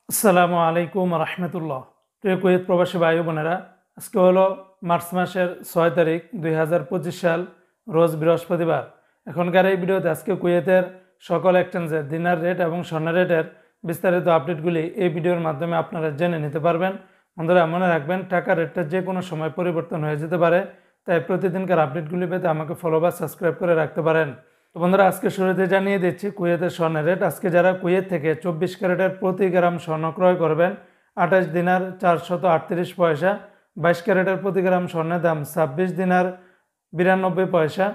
আসসালামু আলাইকুম রহমতুল্লাহ। প্রিয় কুয়েত প্রবাসী ভাই বোনেরা, আজকে হলো মার্চ মাসের 6 তারিখ 2025 সাল, রোজ বৃহস্পতিবার। এখনকার এই ভিডিওতে আজকে কুয়েতের সকল এক্সচেঞ্জের দিনার রেট এবং স্বর্ণের রেটের বিস্তারিত আপডেটগুলি এই ভিডিওর মাধ্যমে আপনারা জেনে নিতে পারবেন। বন্ধুরা, মনে রাখবেন টাকার রেটটা যে কোনো সময় পরিবর্তন হয়ে যেতে পারে, তাই প্রতিদিনকার আপডেটগুলি পেতে আমাকে ফলো বা সাবস্ক্রাইব করে রাখতে পারেন। তো বন্ধুরা, আজকে শুরুতে জানিয়ে দিচ্ছি কুয়েতের স্বর্ণের রেট। আজকে যারা কুয়েত থেকে 24 ক্যারেটের প্রতি গ্রাম স্বর্ণ ক্রয় করবেন 28 দিনার 438 পয়সা, 22 ক্যারেটের প্রতি গ্রাম স্বর্ণের দাম 26 দিনার 92 পয়সা,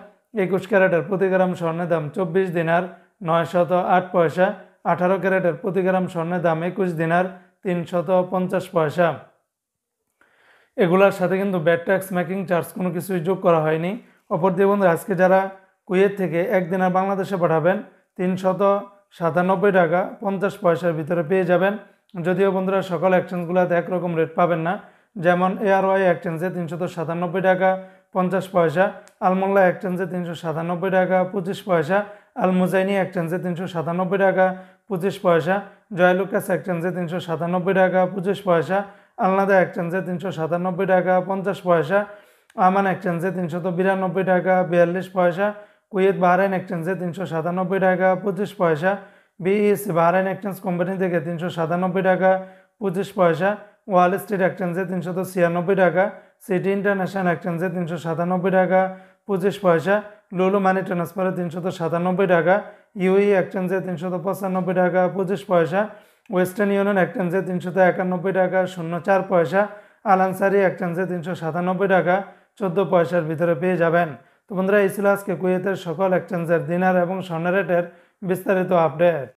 21 ক্যারেটের প্রতি গ্রাম স্বর্ণের দাম 24 দিনার 908 পয়সা, 18 ক্যারেটের প্রতি গ্রাম স্বর্ণের দাম 21 দিনার 350 পয়সা। এগুলোর সাথে কিন্তু ব্যাড ট্যাক্স মেকিং চার্জ কোনো কিছুই যোগ করা হয়নি। অপরদিকে বন্ধুরা, আজকে যারা কুয়েত থেকে একদিনের বাংলাদেশে পাঠাবেন 397 টাকা 50 পয়সার ভিতরে পেয়ে যাবেন। যদিও বন্ধুরা সকল এক্সচেঞ্জগুলোতে একরকম রেট পাবেন না। যেমন ARY এক্সচেঞ্জে 397 টাকা 50 পয়সা, আলমোল্লা এক্সচেঞ্জে 397 টাকা 25 পয়সা, আল মুজাইনি এক্সচেঞ্জে 397 টাকা 25 পয়সা, জয়লুকাস এক্সচেঞ্জে 397 টাকা 25 পয়সা, আলনাদা এক্সচেঞ্জে 397 টাকা 50 পয়সা, আমান এক্সচেঞ্জে 392 টাকা 42 পয়সা, কুয়েত বাহরাইন এক্সচেঞ্জে 397 টাকা 25 পয়সা, BEC বাহরাইন এক্সচেঞ্জ কোম্পানি থেকে 397 টাকা 25 পয়সা, ওয়াল স্ট্রিট এক্সচেঞ্জে 396 টাকা, সিটি ইন্টারন্যাশনাল এক্সচেঞ্জে 397 টাকা 25 পয়সা, লুলু মানি ট্রান্সফারে 397 টাকা, UAE এক্সচেঞ্জে 395 টাকা 25 পয়সা, ওয়েস্টার্ন ইউনিয়ন এক্সচেঞ্জে 391 টাকা 04 পয়সা, আল আনসারি এক্সচেঞ্জে 397 টাকা 14 পয়সার ভিতরে পেয়ে যাবেন। তো বন্ধুরা, এই ছিল আজকে কুয়েতের সকল এক্সচেঞ্জের দিনার এবং স্বর্ণের রেটের বিস্তারিত আপডেট।